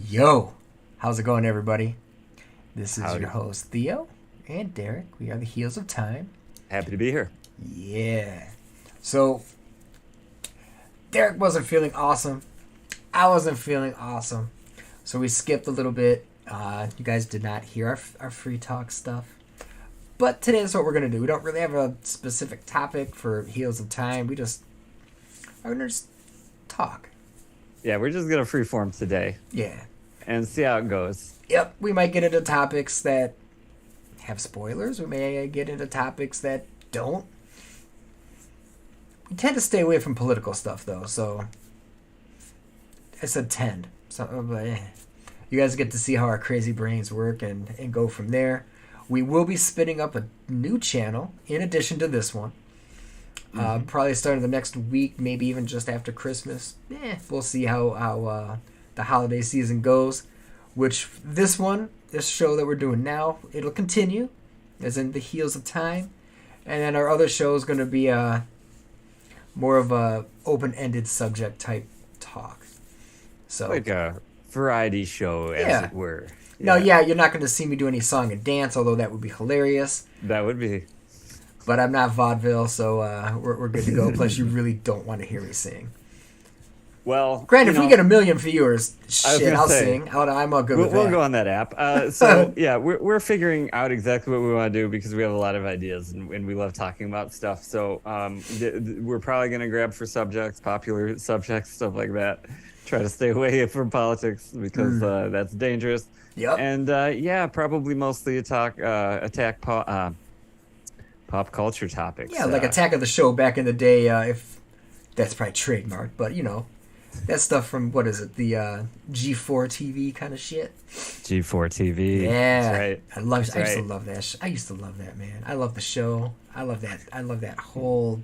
Yo, how's it going, everybody? This is your Howdy. host, Theo and Derek. We are the Heels of Time. Happy to be here. Yeah. So, Derek wasn't feeling awesome. I wasn't feeling awesome. So, we skipped a little bit. You guys did not hear our free talk stuff. But today is what we're going to do. We don't really have a specific topic for Heels of Time. We just are going to just talk. Yeah, we're just gonna freeform today Yeah. and see how it goes. Yep. We might get into topics that have spoilers. We may get into topics that don't. We tend to stay away from political stuff, though. So I said tend. So you guys get to see how our crazy brains work and go from there. We will be spinning up a new channel in addition to this one. Probably starting the next week, maybe even just after Christmas. We'll see how the holiday season goes. Which this show that we're doing now, it'll continue, as in the Heels of Time, and then our other show is going to be more of a open-ended subject type talk. So Like a variety show, as Yeah. it were. no, yeah, you're not going to see me do any song and dance, although that would be hilarious. That would be. But I'm not vaudeville, so we're good to go. Plus, you really don't want to hear me sing. Well, Granted, if we get a million viewers, shit, gonna I'll say, sing. I'm all good We'll, with that. we'll go on that app. So yeah, we're figuring out exactly what we want to do because we have a lot of ideas and we love talking about stuff. So we're probably gonna grab for subjects, popular subjects, stuff like that. Try to stay away from politics because that's dangerous. Yep. And yeah, probably mostly attack pop culture topics. Yeah, like Attack of the Show back in the day. If that's probably trademarked, but that stuff from what is it, the G4 TV kind of shit. G4 TV. Yeah, That's right. I used to love that. I used to love that, man. I love the show. I love that. I love that whole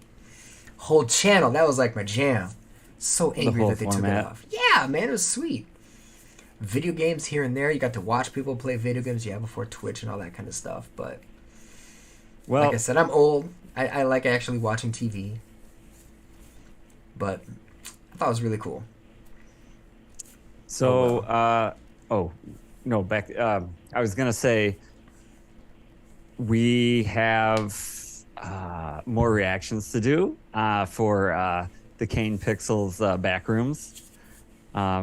channel. That was like my jam. So angry whole that they took format. it off. Yeah, man, it was sweet. Video games here and there. You got to watch people play video games. Yeah, before Twitch and all that kind of stuff. But Well, like I said, I'm old. I like actually watching TV. But I thought it was really cool. so Oh, oh no, back. I was gonna say we have more reactions to do for the Kane Pixels backrooms.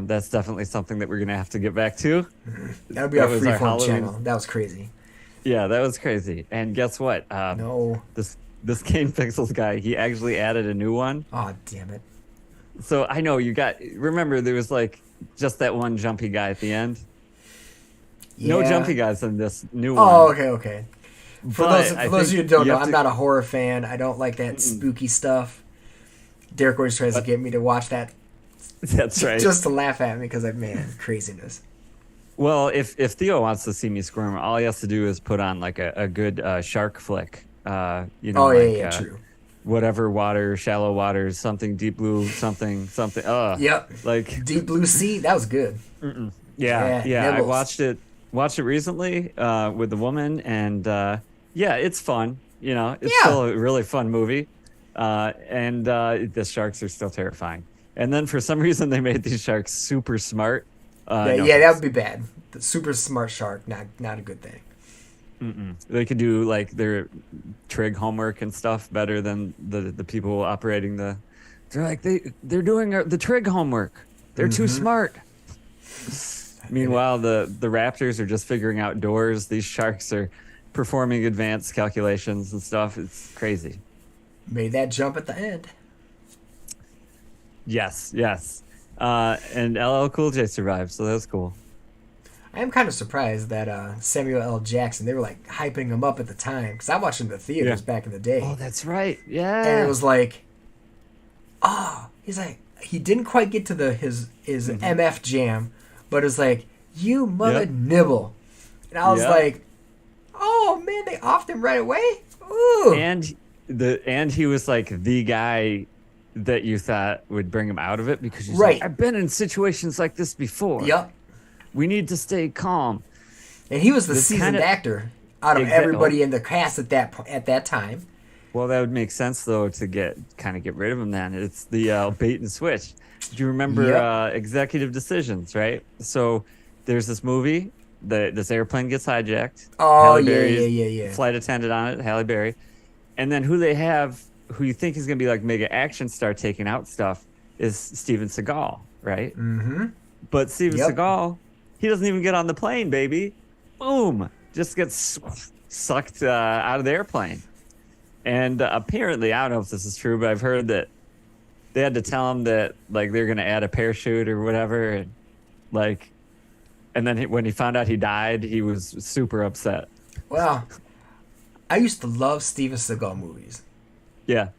That's definitely something that we're gonna have to get back to. That would be That our was our freeform Halloween- channel. That was crazy. Yeah, that was crazy. And guess what? No. This Kane Pixels guy, he actually added a new one. Oh, damn it. So I know remember there was like just that one jumpy guy at the end. No Yeah. jumpy guys in this new one. Oh, okay. For But those I of you who think don't you know, have I'm to- not a horror fan. I don't like that spooky stuff. Derek always tries to But- get me to watch that That's right. just to laugh at me because craziness. Well, if Theo wants to see me squirm, all he has to do is put on like a good shark flick. Oh, Like, yeah, true. whatever water, shallow waters, something deep blue, something. Yep. Like Deep Blue Sea, that was good. yeah. Yeah, I Nibbles. watched it recently with the woman, and yeah, it's fun. It's Yeah. still a really fun movie, and the sharks are still terrifying. And then for some reason they made these sharks super smart. Yeah, No yeah, that thanks. would be bad. The super smart shark, not a good thing. They could do like their trig homework and stuff better than the people operating the. They're like they're doing the trig homework. They're too smart. Meanwhile, the raptors are just figuring out doors. These sharks are performing advanced calculations and stuff. It's crazy. Made that jump at the end. Yes. And LL Cool J survived, so that was cool. I am kind of surprised that Samuel L. Jackson, they were like hyping him up at the time because I watched him in the theaters Yeah. back in the day. Oh, that's right. Yeah. And it was like, he's like, he didn't quite get to his MF jam, but it's like, you mother Yep. nibble. And I was Yep. like, oh man, they offed him right away? Ooh. and he was like the guy that you thought would bring him out of it because he's Right. like, I've been in situations like this before. Yep. We need to stay calm. And he was the This seasoned kinda- actor out of everybody in the cast at that time. Well, that would make sense though to get rid of him. Then it's the bait and switch. Do you remember Yep. executive decisions, right? So there's this movie that this airplane gets hijacked. Oh, Halle yeah, Berry's yeah, yeah, yeah. flight attendant on it, Halle Berry. And then who you think is going to be like mega action star taking out stuff is Steven Seagal, right? Mm-hmm. But Steven Yep. Seagal, he doesn't even get on the plane, baby. Boom. Just gets sucked out of the airplane. And apparently, I don't know if this is true, but I've heard that they had to tell him that like they're going to add a parachute or whatever. And like, and then when he found out he died, he was super upset. Well, I used to love Steven Seagal movies Yeah.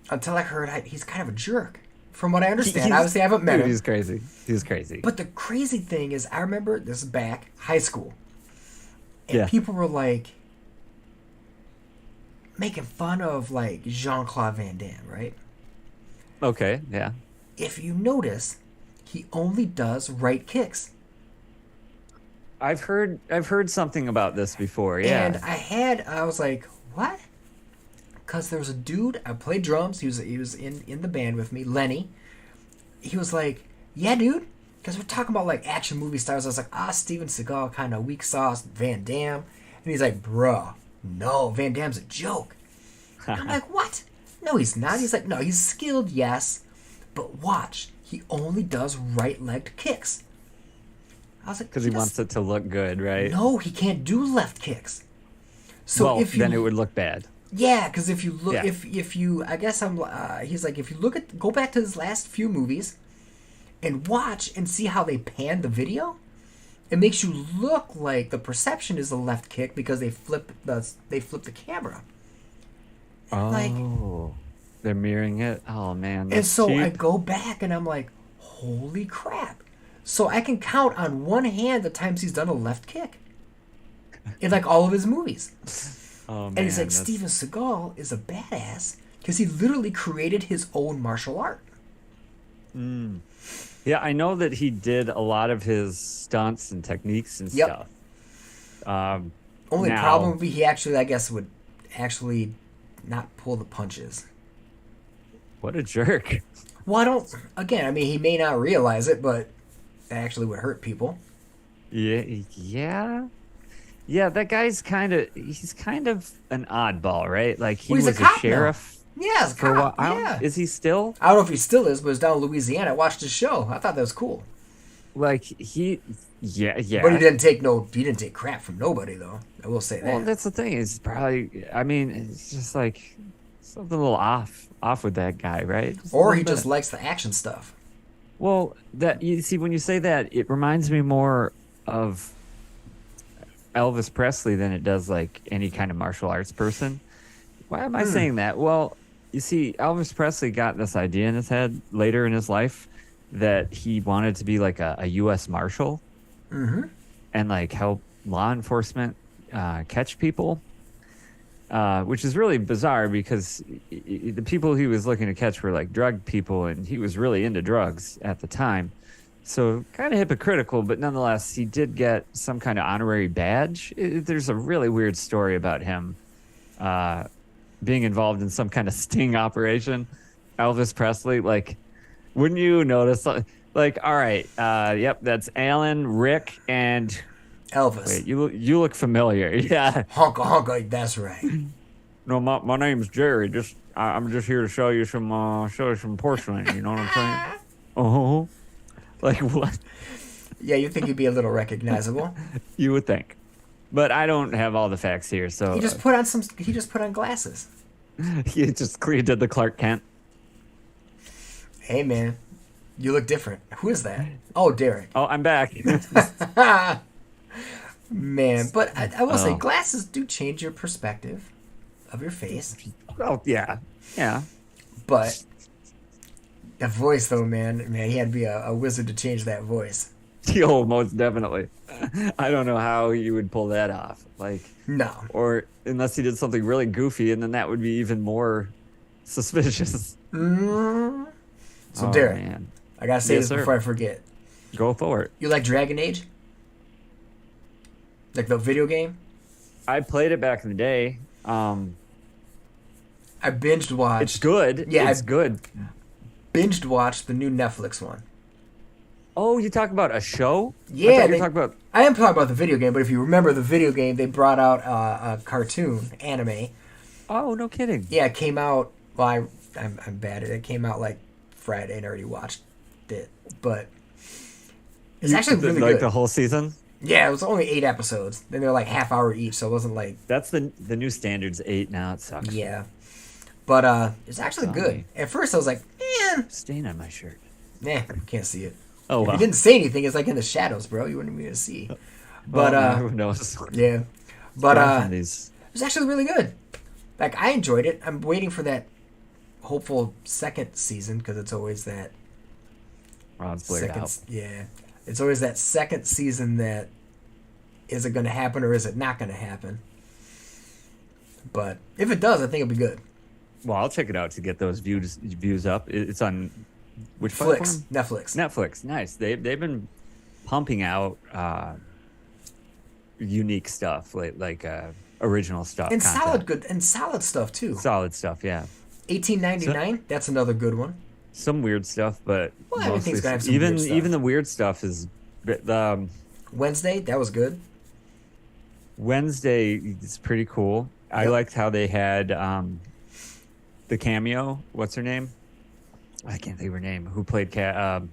until I heard he's kind of a jerk. From what I understand, He's- obviously I haven't met dude, him. He's crazy. He's crazy. But the crazy thing is, I remember this is back high school, and Yeah. people were like making fun of like Jean-Claude Van Damme, right? Okay. Yeah. If you notice, he only does right kicks. I've heard something about this before. Yeah. And I was like, what? Because there was a dude, I played drums, he was in the band with me, Lenny. He was like, yeah, dude. Because we're talking about like action movie stars. I was like, Steven Seagal, kind of weak sauce, Van Damme. And he's like, bruh, no, Van Damme's a joke. And I'm like, what? No, he's not. He's like, no, he's skilled, yes. But watch, he only does right-legged kicks. I was like, Because he wants it to look good, right? No, he can't do left kicks. So well, if you, then it would look bad. yeah, because if you look, Yeah. if you, I guess he's like, if you go back to his last few movies, and watch and see how they pan the video, it makes you look like the perception is a left kick because they flip the camera. Oh, Like- they're mirroring it. Oh man, And that's so I cheap. go back and I'm like, holy crap! So I can count on one hand the times he's done a left kick in like all of his movies. Oh man, And he's like, that's- Steven Seagal is a badass because he literally created his own martial art. Yeah, I know that he did a lot of his stunts and techniques and Yep. stuff. Only Now- problem would be he actually, I guess, would actually not pull the punches. What a jerk! Well, I don't. Again, I mean, he may not realize it, but that actually would hurt people. Yeah, yeah. That guy's he's kind of an oddball, right? Like he Well, he's a was a cop now. sheriff Yeah, it's for a while. cop. Yeah. Is he still? I don't know if he still is, but it's down in Louisiana. I watched his show. I thought that was cool. Like yeah. But he didn't take crap from nobody, though. I will say that. Well, that's the thing. Is probably. I mean, it's just like something a little off with that guy, right? Just a or little he bit. just likes the action stuff. Well, that you see when you say that, it reminds me more of Elvis Presley than it does like any kind of martial arts person. Why am I saying that? Well, you see, Elvis Presley got this idea in his head later in his life that he wanted to be like a U.S. Marshal and like help law enforcement catch people, which is really bizarre because the people he was looking to catch were like drug people, and he was really into drugs at the time. So kind of hypocritical, but nonetheless, he did get some kind of honorary badge. There's a really weird story about him being involved in some kind of sting operation. Elvis Presley, like, wouldn't you notice? Like, all right, yep, that's Alan, Rick, and Elvis. wait, you look familiar. Yeah. Honka, that's right. No, my name's Jerry. I'm just here to show you some porcelain. You know what I'm saying? Oh, like what? Yeah, you think he'd be a little recognizable. You would think, but I don't have all the facts here. So He just put on glasses. he just did the Clark Kent. Hey, man, you look different. Who is that? Oh, Derek. Oh, I'm back. Man, but I will say Oh. glasses do change your perspective of your face. Oh yeah. But that voice, though, man, he had to be a wizard to change that voice. Oh, most definitely. I don't know how you would pull that off. Like, No. or unless he did something really goofy, and then that would be even more suspicious. So, Oh, Derek, man. I gotta say Yes, this sir. before I forget. Go for it. You like Dragon Age? Like the video game? I played it back in the day. I binged watched. It's good. Yeah, it's good. Binged watched the new Netflix one. Oh, you talk about a show? I Yeah, thought you were talking about. I am talking about the video game, but if you remember the video game, they brought out a cartoon anime. Oh, no kidding. Yeah, it came out. Well, I'm bad at it. It came out like Friday, and I already watched it, but it's actually really Like good. the whole season. Yeah, it was only 8 episodes. Then they're like half hour each, so it wasn't like That's the new standards 8 now. It sucks. yeah. But it's actually good. Sorry. At first, I was like, Stain on my shirt. nah, can't see it. Oh If well. you didn't say anything, it's like in the shadows, bro. You wouldn't be able to see. But Well, who knows? yeah. But Gone from it these. was actually really good. Like I enjoyed it. I'm waiting for that hopeful second season because it's always that Oh, it's blared second. out. Yeah, it's always that second season that is it going to happen or is it not going to happen? But if it does, I think it'll be good. Well, I'll check it out to get those views up. It's on which Flix, platform? Netflix. Netflix. Nice. They've been pumping out unique stuff like original stuff And content. solid stuff too. Solid stuff. Yeah. 1899. That's another good one. Some weird stuff, but Well, mostly everything's gonna have some even weird stuff. even the weird stuff is Wednesday. That was good. Wednesday is pretty cool. I Yep. liked how they had the cameo. What's her name? I can't think of her name. Who played the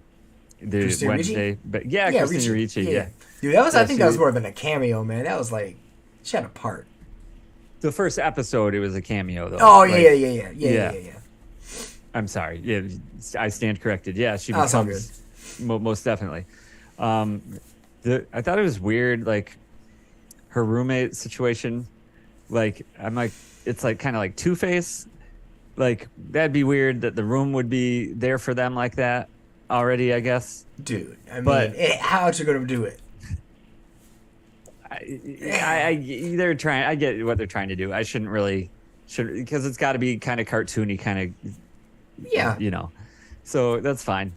Christina Ricci? Wednesday? But yeah, Christina Ricci. Yeah. Dude, that was. I Yeah, think she that was was- more than a cameo, man. That was like she had a part. The first episode, it was a cameo though. Oh Like, yeah. I'm sorry. Yeah, I stand corrected. Yeah, she Oh, it's all becomes most definitely. I thought it was weird, like her roommate situation. Like I'm like, it's like kind of like Two-Face. Like that'd be weird that the room would be there for them like that already. I guess. Dude, I mean, But- how you gonna do it? They're trying. I get what they're trying to do. I shouldn't because it's got to be kind of cartoony, kind of Yeah, you know, so that's fine.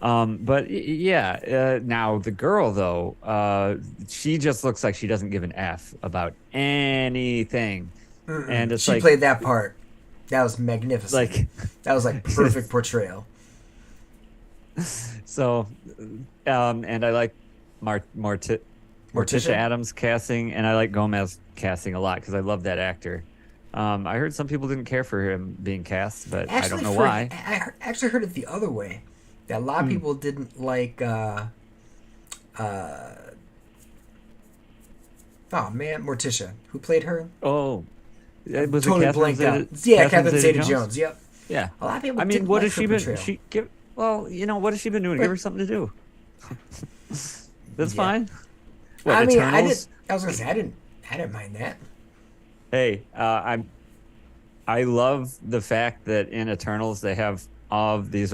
But yeah, now the girl though, she just looks like she doesn't give an F about anything, and it's she like played that part. That was magnificent. like that was like perfect portrayal. so, and I like Morticia Morticia? Adams casting, and I like Gomez casting a lot because I love that actor. I heard some people didn't care for him being cast, but I don't know why. Actually heard it the other way. That a lot of people didn't like. Oh man, Morticia, who played her? Oh, it was Totally blanked out. Yeah, Catherine Zeta-Jones. Yep. Yeah. A lot of people. I mean, didn't what like has her she been? portrayal. What has she been doing? Give her something to do. That's Yeah. fine. What, I mean, Eternals? I was gonna say I didn't mind that. Hey, I love the fact that in Eternals they have all of these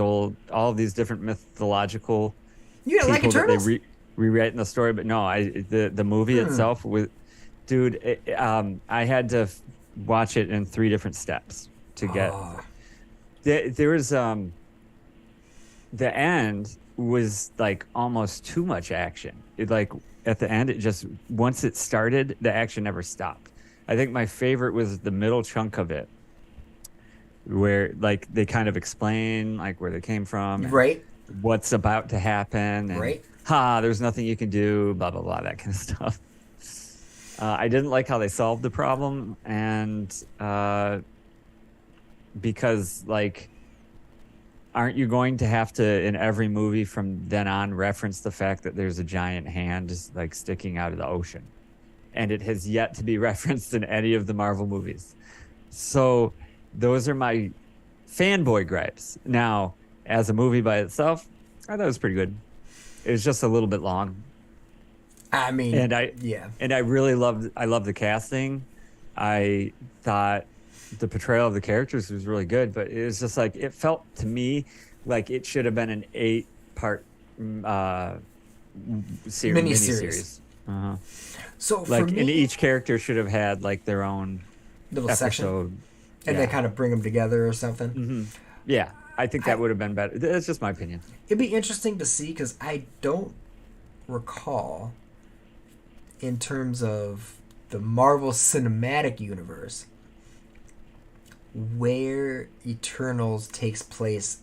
different mythological You didn't like people that Eternals? they rewrite in the story. But no, the movie itself dude, I had to watch it in 3 different steps to get. Oh, There was the end was like almost too much action. It like at the end, it just once it started, the action never stopped. I think my favorite was the middle chunk of it, where like they kind of explain like where they came from, and right. what's about to happen, and Right. there's nothing you can do, blah blah blah, that kind of stuff. I didn't like how they solved the problem, and because like, aren't you going to have to in every movie from then on reference the fact that there's a giant hand just like sticking out of the ocean, and it has yet to be referenced in any of the Marvel movies. So those are my fanboy gripes. Now, as a movie by itself, I thought it was pretty good. It was just a little bit long. I mean, And I really loved the casting. I thought the portrayal of the characters was really good, but it was just like it felt to me like it should have been an 8-part miniseries. Uh-huh. So for Like, me, and each character should have had like their own little section, episode. and yeah. they kind of bring them together or something. Mm-hmm. Yeah, I think that would have been better. That's just my opinion. It'd be interesting to see because I don't recall, in terms of the Marvel Cinematic Universe, where Eternals takes place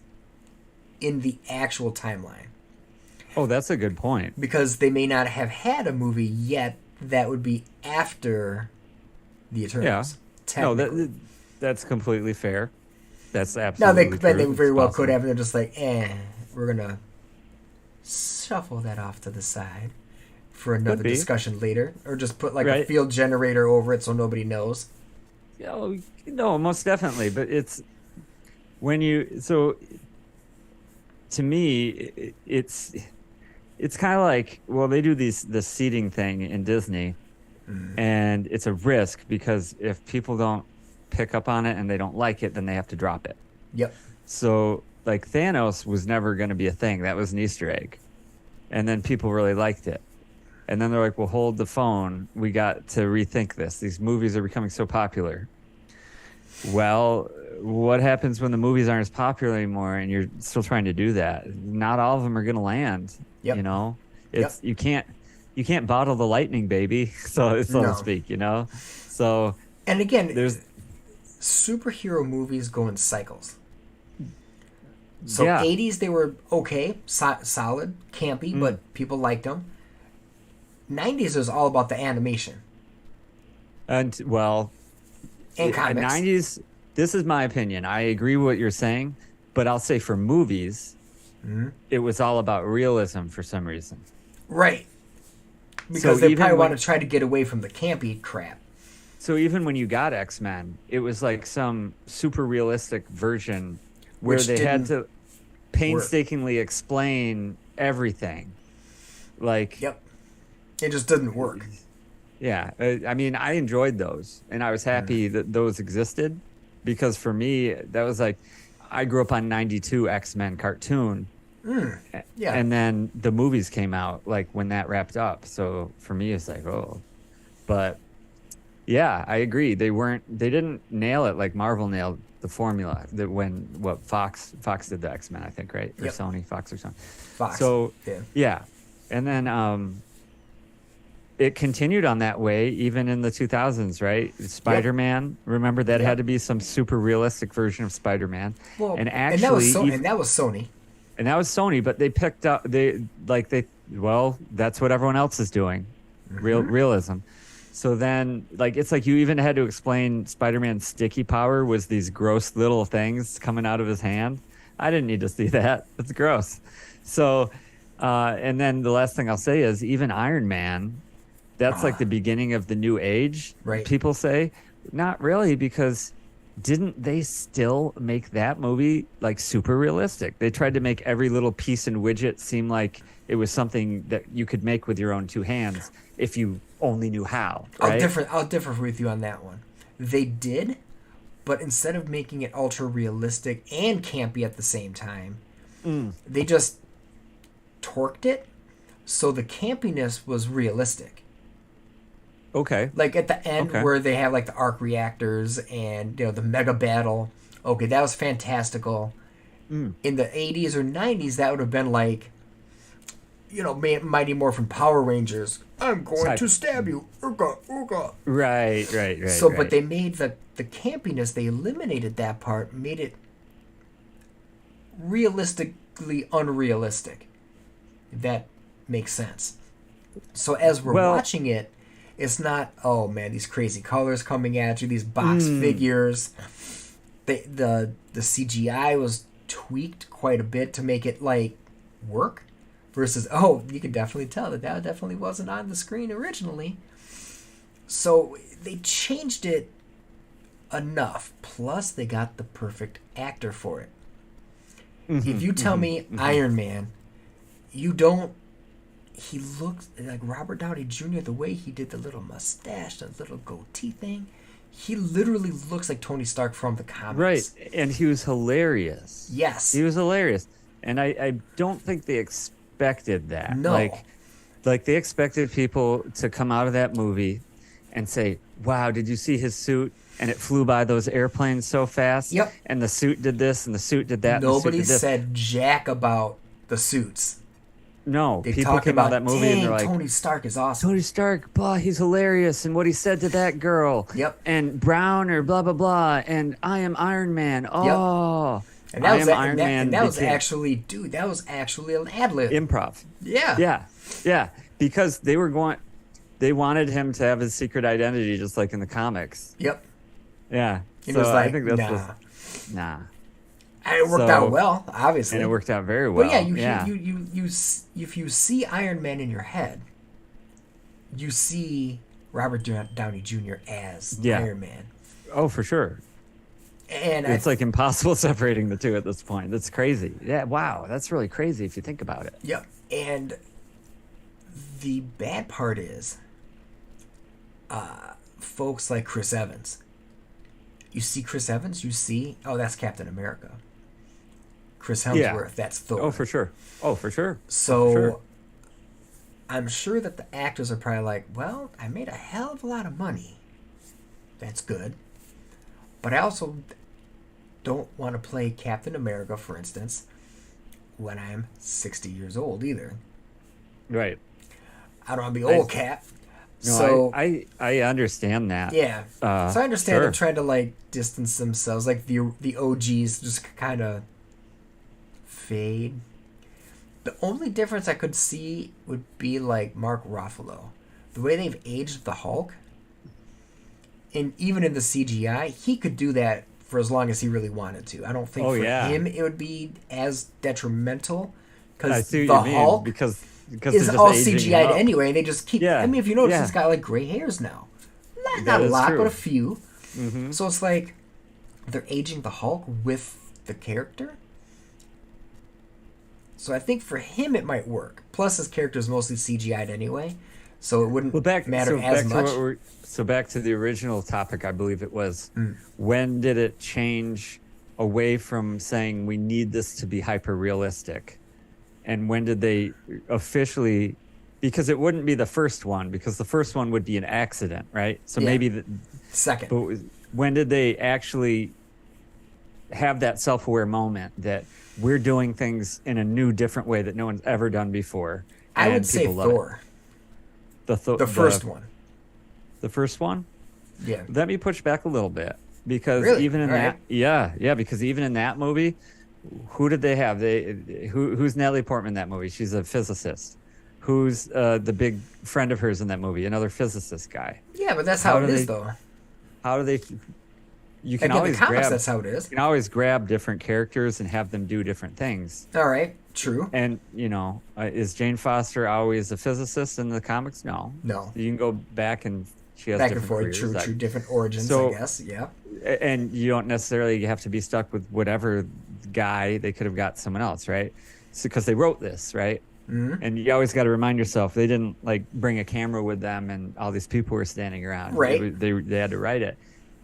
in the actual timeline. Oh, that's a good point. because they may not have had a movie yet that would be after the Yeah. Eternals. No, Technically. that's completely fair. That's Now absolutely they true. very It's well could possible. have, and they're just like, we're gonna shuffle that off to the side for Could another be. discussion later, or just put like a Right. field generator over it so nobody knows. Yeah, no, most definitely. But it's when you so to me, it's kind of like, well, they do the seating thing in Disney, and it's a risk because if people don't pick up on it and they don't like it, then they have to drop it. Yep. So like Thanos was never going to be a thing. That was an Easter egg. And then people really liked it. And then they're like, well, hold the phone. We got to rethink this. These movies are becoming so popular. Well, what happens when the movies aren't as popular anymore and you're still trying to do that? Not all of them are going to land. Yep. You know, Yep. it's you can't bottle the lightning, baby, so No. to speak. You know, so And again, there's superhero movies go in cycles. So yeah. 80s they were okay, solid, campy, but people liked them. 90s was all about the animation And well, and comics. 90s, this is my opinion. I agree with what you're saying, but I'll say for movies, it was all about realism for some reason. Right. Because So they even probably when- want to try to get away from the campy crap. So even when you got X-Men, it was like some super realistic version where Which they had didn't to painstakingly explain everything. Like, Yep. It just didn't work. yeah, I mean, I enjoyed those, and I was happy that those existed because for me, that was like, I grew up on '92 X-Men cartoon, Yeah. and then the movies came out like when that wrapped up. So for me, it's like, oh, but yeah, I agree. They didn't nail it like Marvel nailed the formula that when Fox did the X-Men, I think, right? Or Yep. Sony, Fox or something. Fox. So Yeah. yeah, and then it continued on that way even in the 2000s, right? Spider-Man, remember that Yep. had to be some super realistic version of Spider-Man. Well, and and that was actually, and that was Sony. and that was Sony, but they picked up well, that's what everyone else is doing. Realism. So then like it's like you even had to explain Spider-Man's sticky power was these gross little things coming out of his hand. I didn't need to see that. It's gross. So and then the last thing I'll say is even Iron Man, that's like the beginning of the new age. Right. People say not really, because didn't they still make that movie like super realistic? They tried to make every little piece and widget seem like it was something that you could make with your own two hands if you only knew how. Right? I'll differ with you on that one. They did, but instead of making it ultra realistic and campy at the same time, they just torqued it so the campiness was realistic. Okay. Like at the end Okay. where they have like the arc reactors and the mega battle. Okay, that was fantastical. In the 80s or 90s, that would have been like, Mighty Morphin Power Rangers. I'm going to stab you. Ooga, ooga. Right. So, right. but they made the campiness, they eliminated that part, made it realistically unrealistic. If that makes sense. So as we're watching it, it's not, oh man, these crazy colors coming at you, these box figures. The CGI was tweaked quite a bit to make it like work. Versus, you can definitely tell that definitely wasn't on the screen originally. So they changed it enough. Plus, they got the perfect actor for it. If you tell me Iron Man, he looks like Robert Downey Jr. the way he did the little mustache, the little goatee thing. He literally looks like Tony Stark from the comics. Right. And he was hilarious. Yes. He was hilarious. And I don't think they expected that. No. Like they expected people to come out of that movie and say, wow, did you see his suit? And it flew by those airplanes so fast. Yep. And the suit did this and the suit did that. Nobody and the suit did this. said jack about the suits. No, They people talk came out of about that movie and dang, they're like, Tony Stark is awesome. Tony Stark, blah, he's hilarious, and what he said to that girl. Yep. And Brown or blah blah blah, and I am Iron Man. Oh, And I that was am a- Iron and that, Man and that was became actually, dude, that was actually an ad lib. improv. Yeah. Yeah, because they wanted him to have his secret identity just like in the comics. Yep. Yeah, And it so was I like, think that's nah. nah, And it worked out So- well, obviously. and it worked out very well. But yeah, if you see Iron Man in your head, you see Robert Downey Jr. as Yeah. Iron Man. Oh, for sure. And It's like impossible separating the two at this point. That's crazy. Yeah, wow, that's really crazy if you think about it. yep. And the bad part is, folks like Chris Evans. You see Chris Evans, you see, oh, that's Captain America. Chris Hemsworth, that's Thor. Oh, for sure. Oh, for sure. So Sure. I'm sure that the actors are probably like, well, I made a hell of a lot of money. That's good. But I also don't want to play Captain America, for instance, when I'm 60 years old either. Right. I don't want to be old Cap. No, So, I understand that. yeah. Uh, So I understand sure. they're trying to, like, distance themselves. Like, the OGs just kind of fade. The only difference I could see would be, like, Mark Ruffalo. The way they've aged the Hulk, and even in the CGI, he could do that for as long as he really wanted to. I don't think Oh, for yeah. him it would be as detrimental I because see the what you mean Hulk because is they're just all aging CGI'd up. anyway, and they just keep. Yeah, I mean, if you notice, yeah. he's got like gray hairs now. Not That a is lot, true. but a few. Mhm. So it's like they're aging the Hulk with the character. So I think for him it might work. Plus, his character is mostly CGI'd anyway, so it wouldn't matter as much. So back to the original topic, I believe it was. Mm. When did it change away from saying we need this to be hyper realistic, and when did they officially? Because it wouldn't be the first one, because the first one would be an accident, right? So Yeah. maybe Second. but when did they actually have that self-aware moment that we're doing things in a new, different way that no one's ever done before? I and would say people love it? Thor, The the first one. The first one? Yeah. Let me push back a little bit because Really? even in All that, right. yeah, because even in that movie, who did they have? Who's Natalie Portman in that movie? She's a physicist. Who's the big friend of hers in that movie? Another physicist guy. Yeah, but that's How how do it is, they- though. How do they? You can Like in the always comics, grab. that's how it is. You can always grab different characters and have them do different things. All right, true. And is Jane Foster always a physicist in the comics? No. No. You can go back and she has Back and different forth, careers. true, different origins, So- I guess. Yeah. And you don't necessarily have to be stuck with whatever guy. They could have got someone else, right? Because they wrote this, right? Mhm. And you always got to remind yourself they didn't like bring a camera with them and all these people were standing around. Right. They had to write it.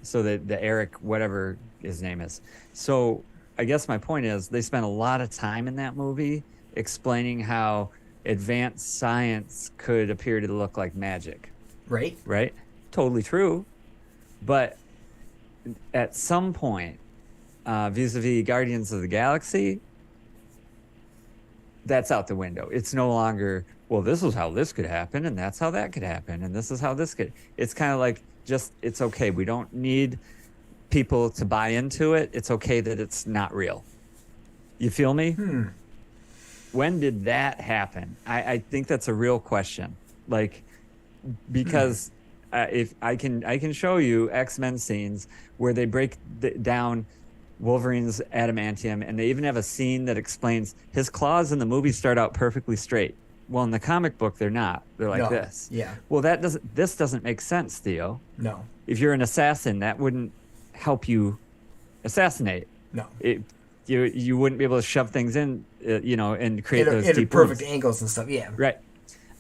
So that the Eric whatever his name is. So I guess my point is they spent a lot of time in that movie explaining how advanced science could appear to look like magic. Right? Right? Totally true. But at some point, vis-a-vis Guardians of the Galaxy, that's out the window. It's no longer, well, this is how this could happen, and that's how that could happen, and this is how this could. It's kind of like just, it's okay. We don't need people to buy into it. It's okay that it's not real. You feel me? When did that happen? I think that's a real question. Like, because if I can show you X-Men scenes where they break down Wolverine's adamantium, and they even have a scene that explains his claws in the movie start out perfectly straight. Well, in the comic book, they're not. They're like No. this. Yeah. Well, this doesn't make sense, Theo. No. If you're an assassin, that wouldn't help you assassinate. No. You wouldn't be able to shove things in, and create those At deep perfect wounds. angles and stuff. Yeah. Right.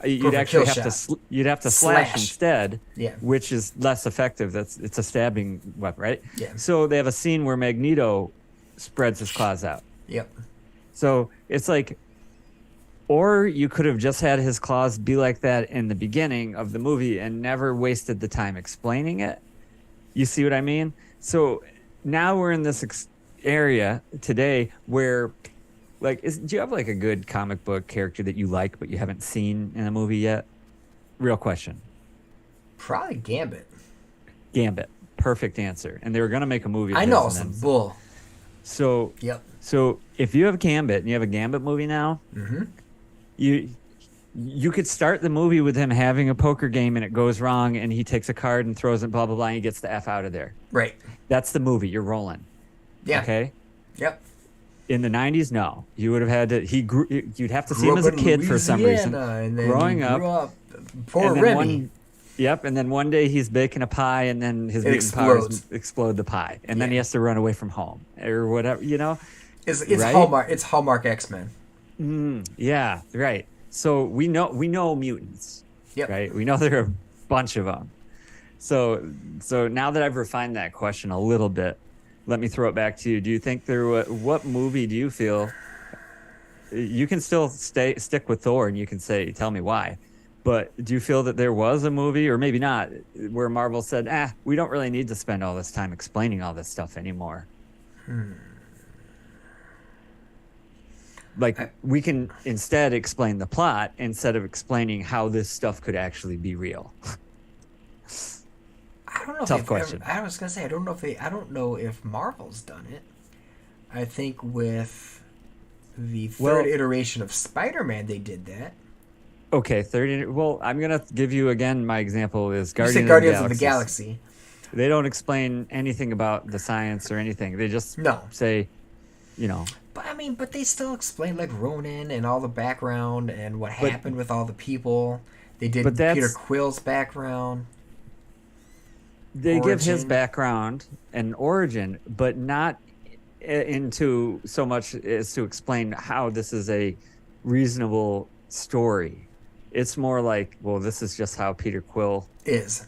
You'd Perfect actually kill have to shot. you'd have to slash Slash. instead, Yeah. which is less effective. It's a stabbing weapon, right? Yeah. So they have a scene where Magneto spreads his claws out. Yep. So it's like, or you could have just had his claws be like that in the beginning of the movie and never wasted the time explaining it. You see what I mean? So now we're in this area today where, like, do you have like a good comic book character that you like but you haven't seen in a movie yet? Real question. Probably Gambit. Gambit. Perfect answer. And they were going to make a movie. Of I his know and some then- bull. So Yep. so if you have Gambit and you have a Gambit movie now, Mm-hmm. you you could start the movie with him having a poker game and it goes wrong and he takes a card and throws it, blah blah blah, and he gets the F out of there. Right. That's the movie. You're rolling. Yeah. Okay. Yep. In the 90s, no. You would have had to you'd have to see Grew him up as a in kid for some reason. Louisiana, and then Growing he up, grew up poor and then Remy. and then one day he's baking a pie and then his It mutant powers explodes. explode the pie. And then Yeah. he has to run away from home or whatever, It's right? Hallmark. It's Hallmark X-Men. Yeah, right. So we know mutants. Yep. Right? We know there are a bunch of them. So now that I've refined that question a little bit, let me throw it back to you. Do you think what movie do you feel you can still stick with Thor and you can tell me why. But do you feel that there was a movie, or maybe not, where Marvel said, we don't really need to spend all this time explaining all this stuff anymore? Like, we can instead explain the plot instead of explaining how this stuff could actually be real. I don't know. Tough question. I was gonna say I don't know if Marvel's done it. I think with the third iteration of Spider-Man, they did that. Okay, well, I'm gonna give you again. My example is Guardians of the Galaxy. They don't explain anything about the science or anything. They just say, But they still explain like Ronan and all the background and what happened with all the people. They did Peter Quill's background. They give his background and origin, but not into so much as to explain how this is a reasonable story. It's more like, well, this is just how Peter Quill is.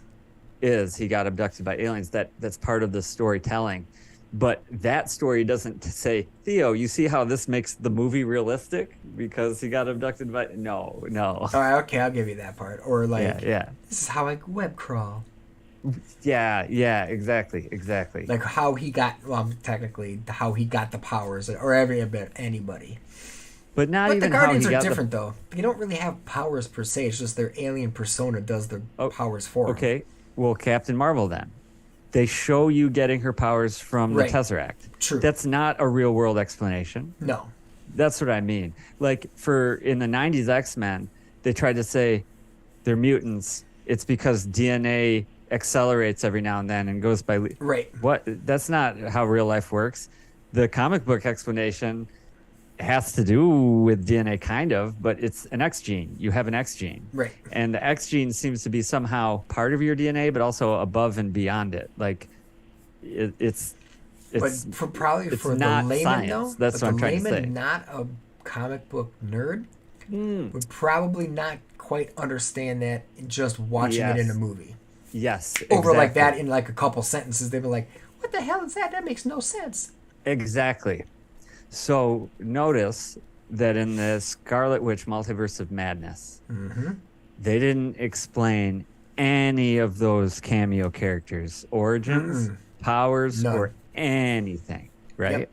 He got abducted by aliens. That's part of the storytelling. But that story doesn't say, Theo, you see how this makes the movie realistic because he got abducted by... No. All right, okay, I'll give you that part. Or like, this is how I web crawl. Yeah, exactly. Like how he got, technically, how he got the powers, or anybody. But not but even the Guardians how he are got different, though. They don't really have powers per se. It's just their alien persona does their powers for them. Okay, well, Captain Marvel then. They show you getting her powers from the Tesseract. True. That's not a real world explanation. No. That's what I mean. Like in the 90s X-Men, they tried to say they're mutants. It's because DNA accelerates every now and then and goes by... Right. What? That's not how real life works. The comic book explanation has to do with DNA kind of, but it's an X gene. You have an X gene. Right. And the X gene seems to be somehow part of your DNA, but also above and beyond it. Like it's but for not the layman, science. though, That's what I'm trying to say. Not a comic book nerd would probably not quite understand that just watching it in a movie. Yes. Over like that in like a couple sentences, they'd be like, "What the hell is that? That makes no sense." Exactly. So notice that in the Scarlet Witch Multiverse of Madness, they didn't explain any of those cameo characters' origins, powers, or anything, right? Yep.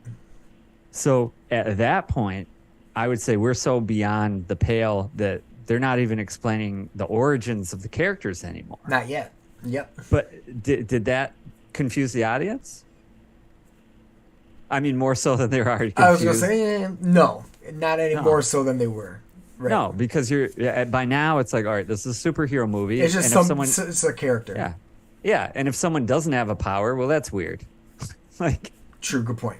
So at that point, I would say we're so beyond the pale that they're not even explaining the origins of the characters anymore. Not yet. Yep. But did that confuse the audience? I mean, more so than they are confused. I was going to say, no, not any more so than they were. Right. No, because by now it's like, all right, this is a superhero movie. It's just it's a character. Yeah, and if someone doesn't have a power, well, that's weird. Like, true, good point.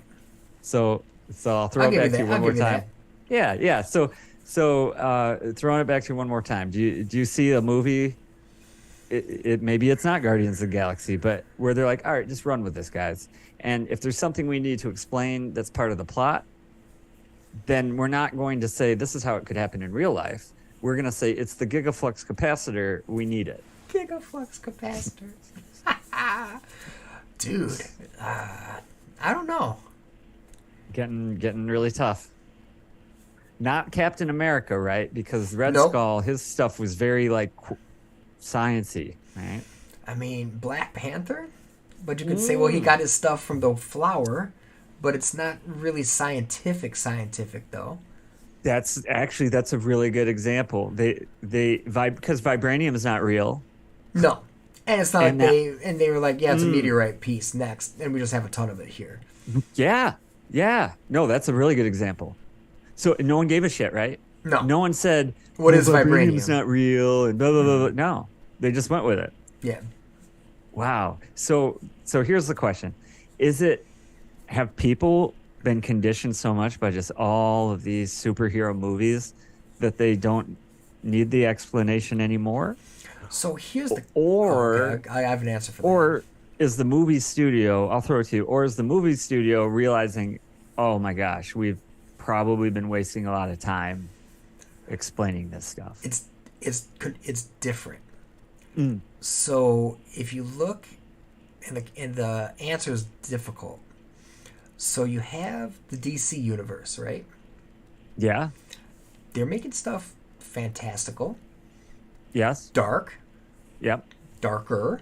So I'll throw it back to you one more time. Yeah. So throwing it back to you one more time. Do you see a movie? It maybe it's not Guardians of the Galaxy, but where they're like, all right, just run with this, guys. And if there's something we need to explain that's part of the plot, then we're not going to say this is how it could happen in real life. We're going to say it's the gigaflux capacitor. We need it. Gigaflux capacitor. Dude, I don't know. Getting really tough. Not Captain America, right? Because Red Skull, his stuff was very like science-y, right? I mean, Black Panther? But you could say, well, he got his stuff from the flower, but it's not really scientific though. That's a really good example. Because vibranium is not real. No. And it's not they were like, yeah, it's a meteorite piece next, and we just have a ton of it here. Yeah. Yeah. No, that's a really good example. So no one gave a shit, right? No. No one said, What well, is vibranium's vibranium? not real and blah, blah, blah, blah. No, they just went with it. Yeah. Wow. So here's the question. Is it, have people been conditioned so much by just all of these superhero movies that they don't need the explanation anymore? So here's the. Oh, Or okay. I have an answer for that. or is the movie studio, I'll throw it to you, or is the movie studio realizing, oh my gosh, we've probably been wasting a lot of time explaining this stuff. It's it's different. Mm. So if you look, and the answer is difficult. So you have the DC universe, right? Yeah. They're making stuff fantastical, Yes. dark, Yep. darker,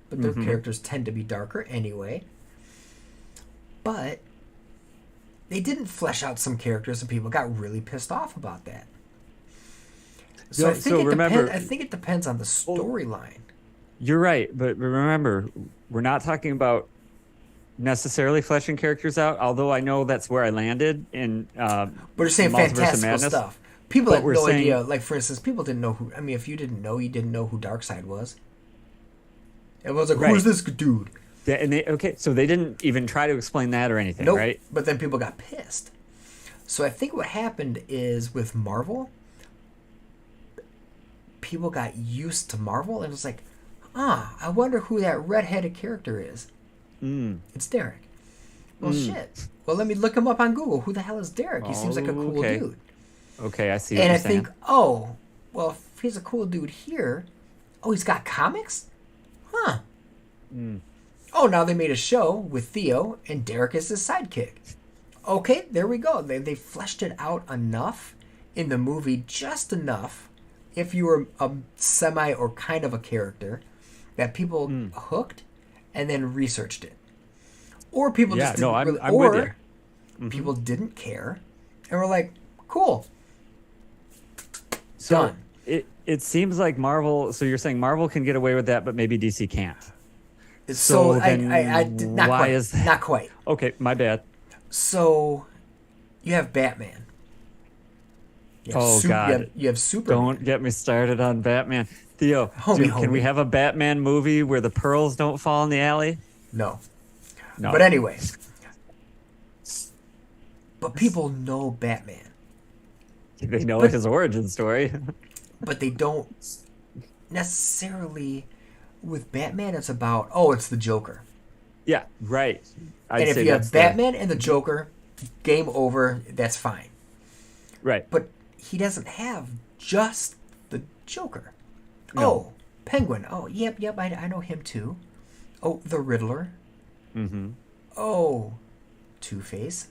but their Hmm. characters tend to be darker anyway. But they didn't flesh out some characters, and people got really pissed off about that. So I think So it depends. remember, I think it depends on the well, storyline. you're right, but remember, we're not talking about necessarily fleshing characters out, although I know that's where I landed in But you're saying Multiverse of fantastical Madness. stuff. People But had we're no saying, idea. Like for instance, people didn't know who. I mean, if you didn't know, you didn't know who Darkseid was. Everyone's like, "Who's right. this dude?" And they, okay, so they didn't even try to explain that or anything, Nope. right? But then people got pissed. So I think what happened is with Marvel, people got used to Marvel and it's like, I wonder who that red-headed character is. Mm. It's Derek. Well, shit. Well, let me look him up on Google. Who the hell is Derek? He seems like a cool Okay. dude. Okay, I see what And you're I saying. think, oh, well, if he's a cool dude here, oh, he's got comics? Huh. Mm. Oh, now they made a show with Theo, and Derek is his sidekick. Okay, there we go. They fleshed it out enough in the movie, just enough, if you were a semi or kind of a character, that people hooked and then researched it. Or people Yeah, just no, didn't really, I'm with or you. people didn't care and were like, cool, So done. it seems like Marvel. So you're saying Marvel can get away with that, but maybe DC can't. So then I did not why quite. is that? Not quite. Okay, my bad. So you have Batman. You have Oh, God. you have Superman. Don't get me started on Batman. Theo, can we Homie. have a Batman movie where the pearls don't fall in the alley? No. No. But anyway. But people know Batman. They know but- his origin story. But they don't necessarily. With Batman, it's about, oh, it's the Joker. Yeah, right. I'd And if say you that's have Batman and the Joker, game over, that's fine. right. But he doesn't have just the Joker. No. Oh, Penguin. Oh, yep, I know him too. Oh, the Riddler. Mm-hmm. Oh, Two-Face.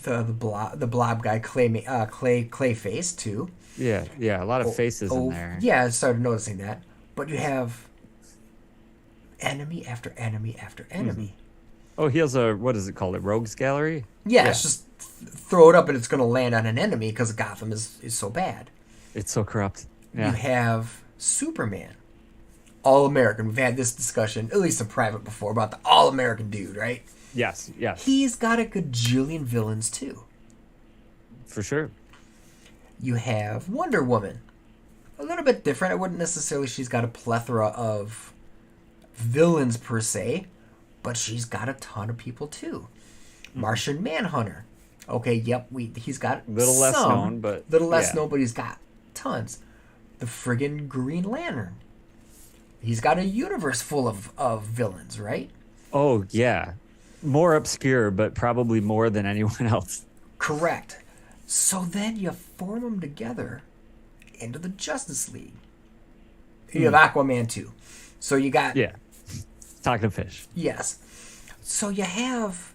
The blob guy, Clayface too. Yeah, a lot of faces in there. Yeah, I started noticing that. But you have enemy after enemy after enemy. Oh, he has a, what is it called? A rogues gallery? Yeah, it's just throw it up and it's going to land on an enemy because Gotham is so bad. It's so corrupt. You Yeah. have Superman, All American. We've had this discussion, at least in private before, about the All American dude, right? Yes, He's got a gajillion villains too. for sure. You have Wonder Woman. A little bit different. I wouldn't necessarily, she's got a plethora of villains per se, but she's got a ton of people too. Martian Manhunter. Okay, yep, he's got Little less some, known, but little less yeah. known, but he's got tons. The friggin' Green Lantern. He's got a universe full of villains, right? Oh, yeah. More obscure, but probably more than anyone else. Correct. So then you form them together into the Justice League. You have Aquaman too. So you got Yeah. Talking fish. yes. So you have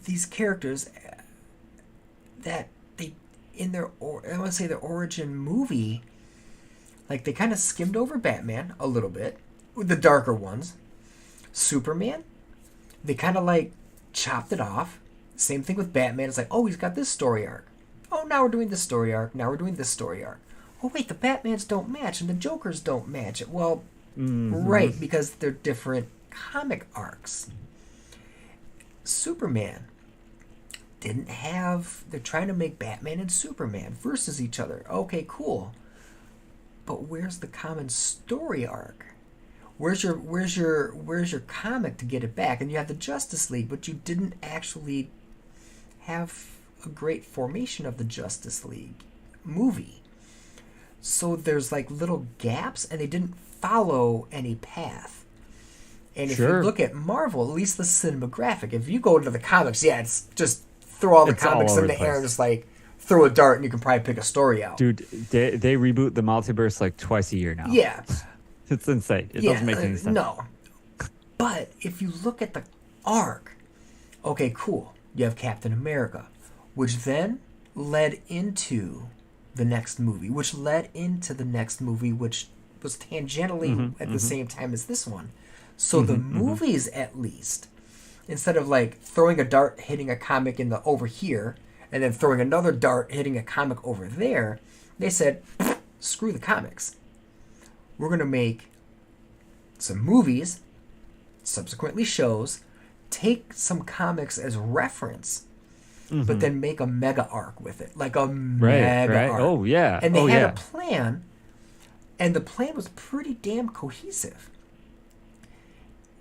these characters that they in their I want to say their origin movie, like they kind of skimmed over Batman a little bit with the darker ones. Superman, they kind of like chopped it off. Same thing with Batman. It's like, oh, he's got this story arc. Oh, now we're doing this story arc. Now we're doing this story arc. Oh, wait, the Batmans don't match and the Jokers don't match. Well, right, because they're different comic arcs. Superman didn't have. They're trying to make Batman and Superman versus each other. Okay, cool. But where's the common story arc? Where's your comic to get it back? And you have the Justice League, but you didn't actually have a great formation of the Justice League movie. So there's like little gaps, and they didn't follow any path. And if Sure. you look at Marvel, at least the cinematographic, if you go into the comics, yeah, it's just throw all the It's all comics over in the the air place. and just like throw a dart, and you can probably pick a story out. Dude, they reboot the multiverse like twice a year now. Yeah, It's insane. It yeah, doesn't make any sense. no. But if you look at the arc, okay, cool. You have Captain America, which then led into the next movie, which led into the next movie, which was tangentially at the same time as this one. So the movies, at least, instead of like throwing a dart hitting a comic in the over here and then throwing another dart hitting a comic over there, they said, screw the comics. We're going to make some movies, subsequently shows, take some comics as reference, but then make a mega arc with it. Like a mega arc. Oh, yeah. And they Oh, had yeah. a plan, and the plan was pretty damn cohesive.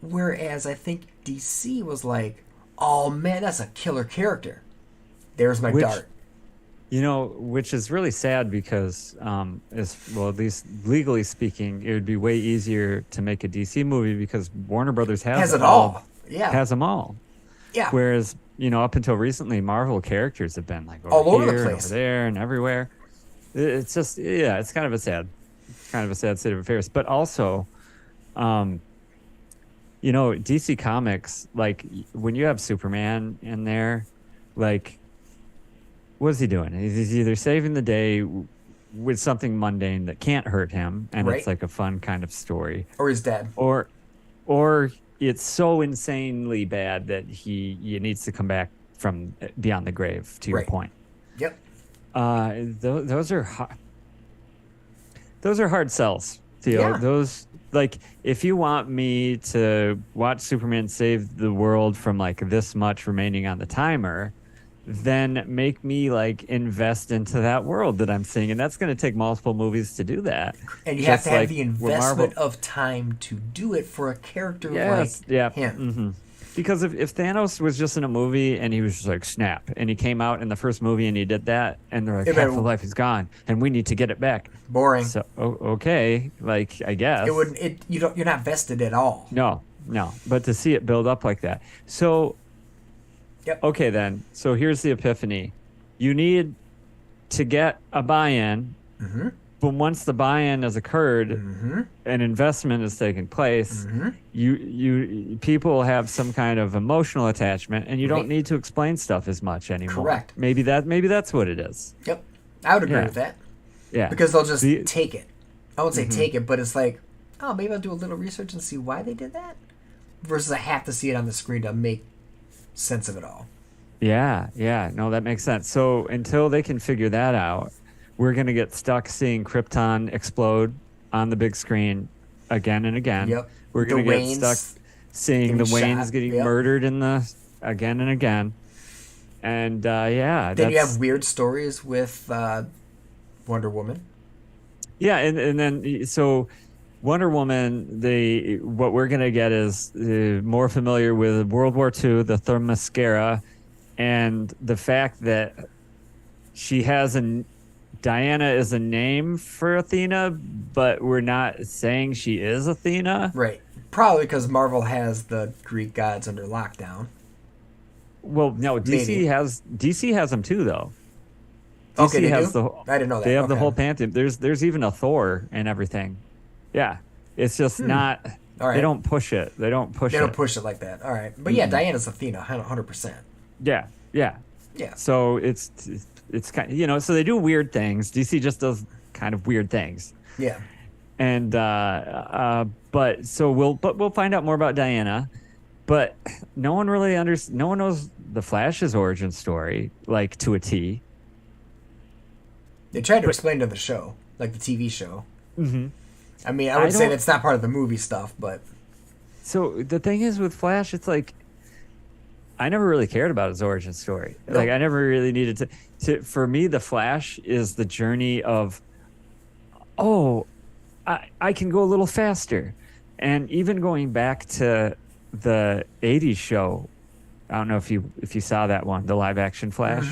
Whereas I think DC was like, oh man, that's a killer character. There's my Which- dart. You know, which is really sad because, as well, at least legally speaking, it would be way easier to make a DC movie because Warner Brothers Has it all. Yeah. has them all. Yeah. Whereas, you know, up until recently, Marvel characters have been like All over the here and place. over there and everywhere. It's just, yeah, it's kind of a sad state of affairs. But also, you know, DC Comics, like when you have Superman in there, like, what is he doing? He's either saving the day with something mundane that can't hurt him, and Right. it's like a fun kind of story, Or he's dead. or it's so insanely bad that he needs to come back from beyond the grave. To your Right. point, Yep. those are hard sells, Theo. Yeah. Those, like, if you want me to watch Superman save the world from like this much remaining on the timer, then make me like invest into that world that I'm seeing, and that's going to take multiple movies to do that. And you have Just to have like the where investment of time to do it for a character Yes, like yeah, him. because if Thanos was just in a movie and he was just like snap, and he came out in the first movie and he did that, and they're like It half would- the life is gone, and we need to get it back. Boring. So okay, like I guess It wouldn't. You're not vested at all. No, but to see it build up like that. So, Yep. okay then. So here's the epiphany. You need to get a buy-in, Mm-hmm. but once the buy-in has occurred, Mm-hmm. an investment has taken place, Mm-hmm. you people have some kind of emotional attachment, and you Right. don't need to explain stuff as much anymore. Correct. Maybe that's what it is. Yep. I would agree Yeah. with that Yeah. because they'll just The- take it. I won't say take it, but it's like, oh, maybe I'll do a little research and see why they did that. Versus I have to see it on the screen to make sense of it all. Yeah. No, that makes sense. So until they can figure that out, we're going to get stuck seeing Krypton explode on the big screen again and again. Yep. We're going The to get Waynes stuck seeing the getting Waynes shot. getting Yep. murdered in the again and again. And yeah, Then you that's- have weird stories with Wonder Woman. Yeah, and then so Wonder Woman, what we're gonna get is more familiar with World War II, the Themyscira, and the fact that she has Diana is a name for Athena, but we're not saying she is Athena. Right. Probably because Marvel has the Greek gods under lockdown. Well, no, Maybe. DC has them too, though. Okay, they has do? I didn't know that. They have the Okay. whole pantheon. There's even a Thor and everything. Yeah, it's just not. All right. They don't push it. They don't push They it. don't push it like that. All right. But yeah, Diana's Athena, 100%. Yeah. Yeah. So it's kind of, so they do weird things. DC just does kind of weird things. Yeah. And but we'll find out more about Diana. But no one really no one knows the Flash's origin story like to a T. They tried to explain to the show, like the TV show. Mm-hmm. I mean, I would say don't- that's not part of the movie stuff, but So the thing is with Flash, it's like I never really cared about his origin story. No. Like I never really needed to. For me, the Flash is the journey of, oh, I can go a little faster, and even going back to the '80s show. I don't know if you saw that one, the live action Flash.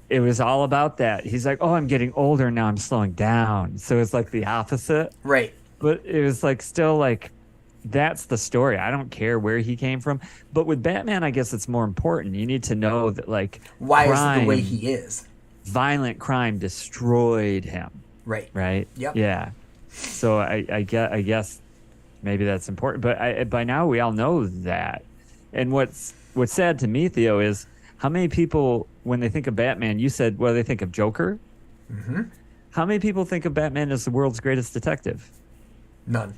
It was all about that. He's like, oh, I'm getting older now. I'm slowing down. So it's like the opposite. Right. But it was like still like that's the story. I don't care where he came from. But with Batman, I guess it's more important. You need to know that like Why is it crime, the way he is? violent crime destroyed him. Right. Right. Yep. Yeah. So I guess maybe that's important. But by now we all know that. And what's sad to me, Theo, is how many people, when they think of Batman, you said, well, they think of Joker. Mm-hmm. How many people think of Batman as the world's greatest detective? None.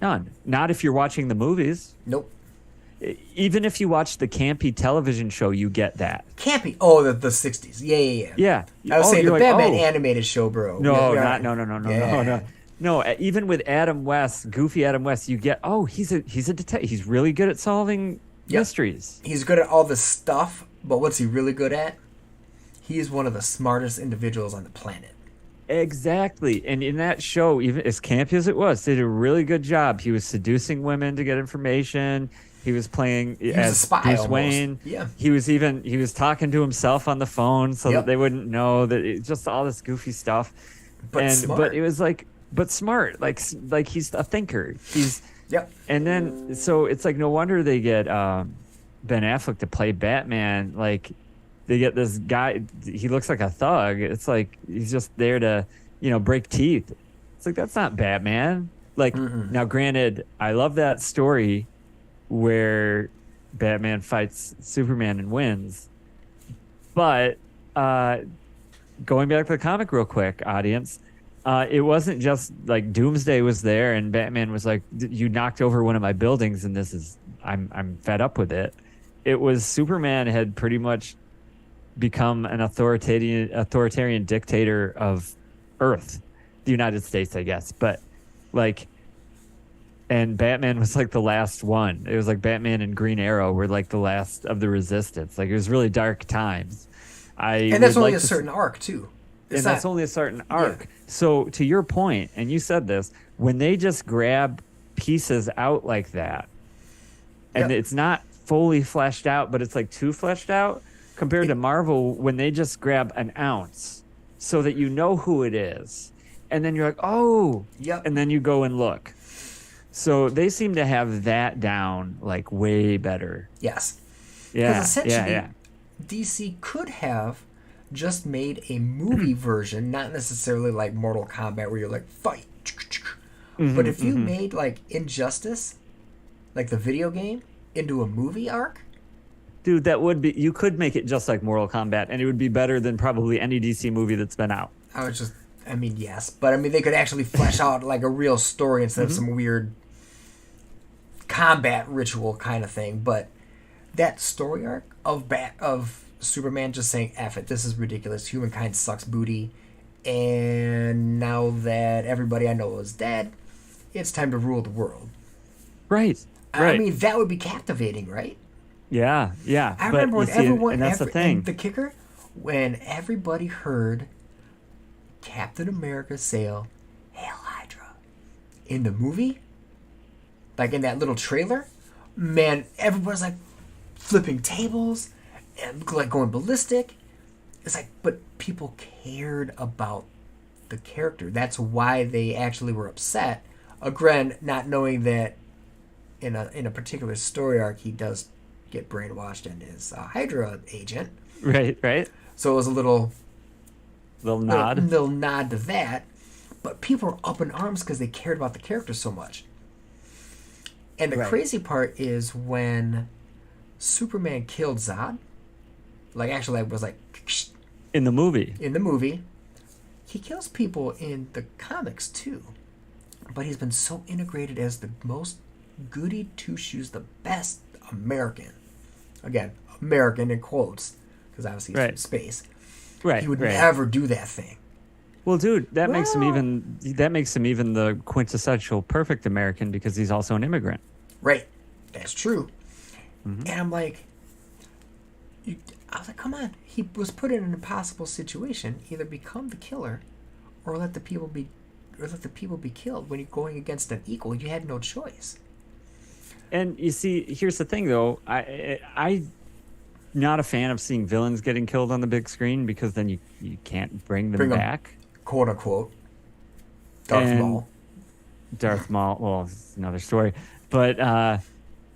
None. Not if you're watching the movies. Nope. Even if you watch the campy television show, you get that. Campy. Oh, the 60s. Yeah. Yeah. I was saying the you're Batman oh. animated show, bro. No, Yeah. no. No, even with Adam West, goofy Adam West, you get, oh, he's a detective. He's really good at solving mysteries. He's good at all this stuff, but what's he really good at? He's one of the smartest individuals on the planet. Exactly. And in that show, even as campy as it was, they did a really good job. He was seducing women to get information. He was playing as a spy Bruce almost. Wayne. Yeah. He was talking to himself on the phone so that they wouldn't know that just all this goofy stuff. But smart. But it was like, but smart. Like he's a thinker. He's And then so it's like no wonder they get Ben Affleck to play Batman. Like they get this guy. He looks like a thug. It's like he's just there to break teeth. It's like that's not Batman. Like now, granted, I love that story where Batman fights Superman and wins. But going back to the comic real quick, audience, it wasn't just like Doomsday was there and Batman was like, you knocked over one of my buildings and I'm fed up with it. It was Superman had pretty much become an authoritarian dictator of Earth, the United States, I guess. But like, and Batman was like the last one. It was like Batman and Green Arrow were like the last of the resistance. Like it was really dark times. And that's only a certain arc too. That's only a certain arc. Yeah. So to your point, and you said this, when they just grab pieces out like that, and it's not fully fleshed out, but it's like too fleshed out compared to Marvel, when they just grab an ounce so that you know who it is. And then you're like, oh, and then you go and look. So they seem to have that down like way better. Yes. Yeah. Because essentially, DC could have just made a movie version, not necessarily like Mortal Kombat where you're like, fight. But if you made like Injustice, like the video game, into a movie arc. Dude, that would be, you could make it just like Mortal Kombat and it would be better than probably any DC movie that's been out. Yes. But they could actually flesh out like a real story instead of some weird combat ritual kind of thing. But that story arc of Superman just saying, F it, this is ridiculous, humankind sucks booty, and now that everybody I know is dead, it's time to rule the world. Right. That would be captivating, right? Yeah. I remember when everyone, and that's the thing. And the kicker, when everybody heard Captain America say, Hail Hydra, in the movie, like in that little trailer, man, everybody's like flipping tables and like going ballistic. It's like, but people cared about the character. That's why they actually were upset. Again, not knowing that in a particular story arc, he does get brainwashed and is a Hydra agent. Right. So it was a little nod to that. But people were up in arms because they cared about the character so much. And the crazy part is when Superman killed Zod, like actually it was like in the movie. He kills people in the comics too. But he's been so integrated as the most goody two-shoes, the best American. Again, American in quotes, because obviously he's from space. Right. He would never do that thing. Well, dude, that makes him even the quintessential perfect American because he's also an immigrant. Right. That's true. Mhm. And I'm like, I was like, come on. He was put in an impossible situation. Either become the killer, or let the people be killed. When you're going against an equal, you had no choice. And you see, here's the thing, though. I not a fan of seeing villains getting killed on the big screen because then you can't bring them Bring them, back. quote unquote, Darth And Maul. Darth Maul, well, it's another story. But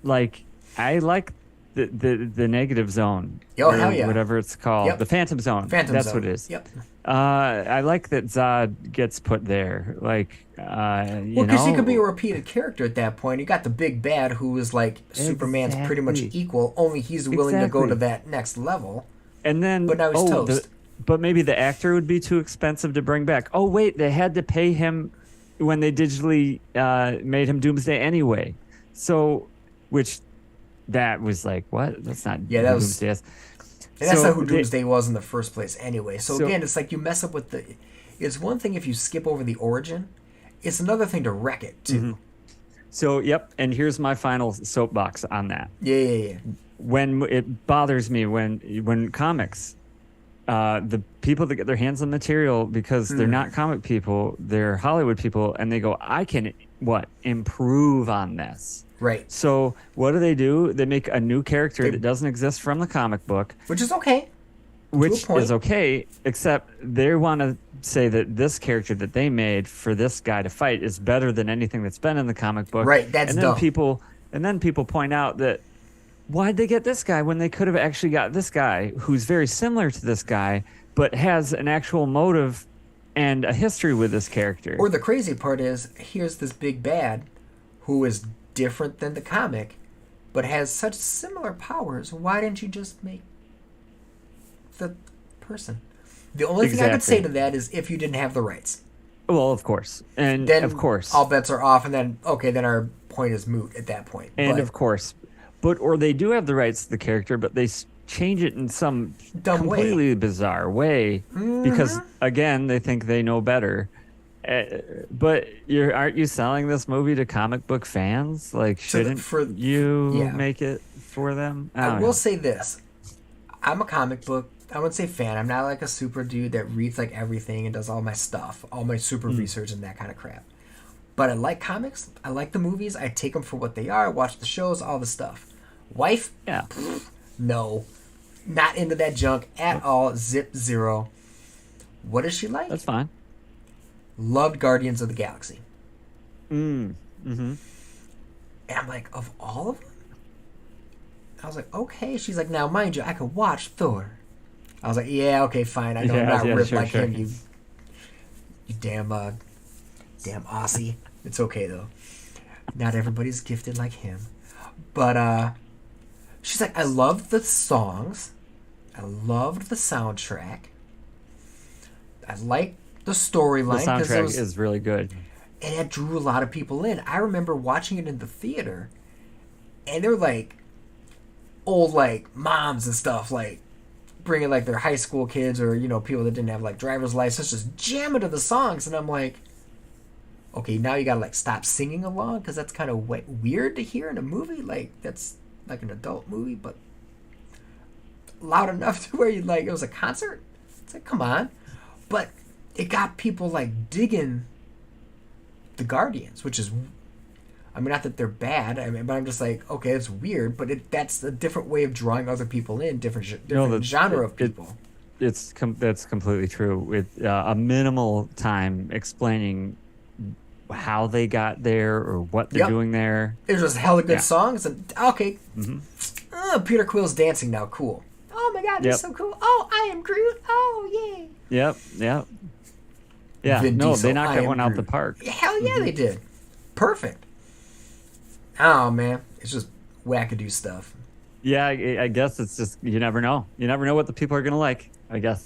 like I like the negative zone. Oh, or hell yeah. whatever it's called. Yep. The Phantom Zone. Phantom That's Zone. what it is. Yep. I like that Zod gets put there. Like Well, because he could be a repeated character at that point. You got the big bad who is like Superman's pretty much Exactly. equal, only he's willing to go Exactly. to that next level. And then, But now he's toast. But maybe the actor would be too expensive to bring back. Oh wait, they had to pay him when they digitally made him Doomsday anyway. So, which that was like, what? That's not Yeah, that who was- Doomsday is. And that's So not who they- Doomsday was in the first place anyway. So, So- again, it's like you mess up with the... It's one thing if you skip over the origin. It's another thing to wreck it, too. Mm-hmm. So, yep. And here's my final soapbox on that. Yeah. When it bothers me when comics, the people that get their hands on material because they're not comic people, they're Hollywood people, and they go, I can improve on this. Right. So what do? They make a new character that doesn't exist from the comic book, Which is okay. which point. is okay, except they want to say that this character that they made for this guy to fight is better than anything that's been in the comic book. Right, that's and then dumb. people point out that why'd they get this guy when they could have actually got this guy who's very similar to this guy but has an actual motive and a history with this character. Or the crazy part is, here's this big bad who is different than the comic, but has such similar powers. Why didn't you just make the person? The only thing I could say to that is if you didn't have the rights. Well, of course. And Then of course. all bets are off, and then, okay, then our point is moot at that point. And But of course. Or they do have the rights to the character, but they change it in some Dumb way. completely bizarre way because, again, they think they know better. But aren't you selling this movie to comic book fans? Like, shouldn't you yeah. make it for them? I will say this. I'm a comic book, I wouldn't say fan. I'm not like a super dude that reads like everything and does all my stuff, all my super research and that kind of crap. But I like comics. I like the movies. I take them for what they are. Watch the shows, all the stuff. Wife? Yeah. No. Not into that junk at all. Zip zero. What is she like? That's fine. Loved Guardians of the Galaxy. Mm-hmm. And I'm like, of all of them? I was like, okay. She's like, now, mind you, I could watch Thor. I was like, yeah, okay, fine. I know I'm not ripped like him, you damn Aussie. It's okay, though. Not everybody's gifted like him. But, she's like, I loved the songs. I loved the soundtrack. I liked the The storyline. soundtrack is really good. And it drew a lot of people in. I remember watching it in the theater, and they were like old like moms and stuff, like bringing like their high school kids or people that didn't have like driver's license, just jamming to the songs. And I'm like, okay, now you gotta like stop singing along because that's kind of weird to hear in a movie. Like that's like an adult movie, but loud enough to where you like it was a concert. It's like, come on. But it got people like digging the Guardians, which is, I mean, not that they're bad. I mean, but I'm just like, okay, it's weird, but that's a different way of drawing other people in, different genre of people. That's completely true. With a minimal time explaining how they got there or what they're doing there. There's just hella good songs, and okay, Peter Quill's dancing now, cool. Oh my God, he's so cool. Oh, I am Groot. Oh, yay. Yep. Yeah, Vin no, Diesel, they knocked I that am one out the Groot. park. Hell yeah, they did. Perfect. Oh man, it's just wackadoo stuff. Yeah, I guess it's just you never know. You never know what the people are gonna like. I guess.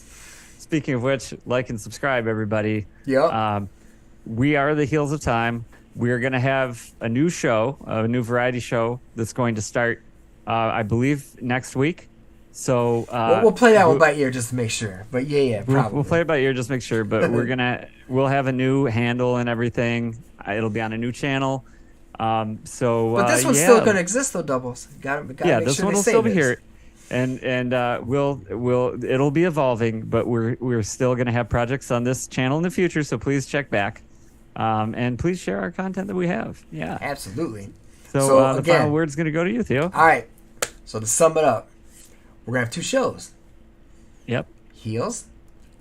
Speaking of which, like and subscribe, everybody. Yep. We are the Heels of Time. We are gonna have a new show, a new variety show that's going to start, I believe, next week. So we'll play that one by ear just to make sure. But yeah, probably. We'll play it by ear just to make sure. But we'll have a new handle and everything. It'll be on a new channel. But this one's yeah, still gonna exist though, doubles. Gotta yeah, make this sure one they will say still be this. here, and we'll it'll be evolving, but we're still gonna have projects on this channel in the future. So please check back, and please share our content that we have. Yeah. Absolutely. So, So the final again, word's gonna go to you, Theo. all right. So to sum it up, we're gonna have two shows. Yep. Heels,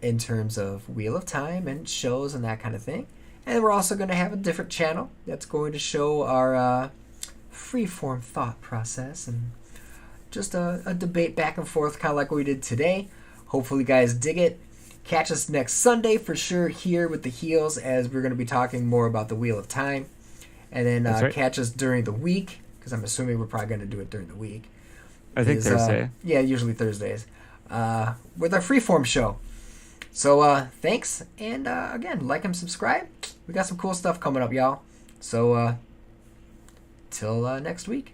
in terms of Wheel of Time and shows and that kind of thing. And we're also going to have a different channel that's going to show our freeform thought process and just a debate back and forth, kind of like what we did today. Hopefully, you guys dig it. Catch us next Sunday for sure here with the Heels, as we're going to be talking more about the Wheel of Time. And then right. catch us during the week, because I'm assuming we're probably going to do it during the week. I think Thursday. Yeah, usually Thursdays. With our freeform show. So thanks, and again, like and subscribe. We got some cool stuff coming up, y'all. So till next week.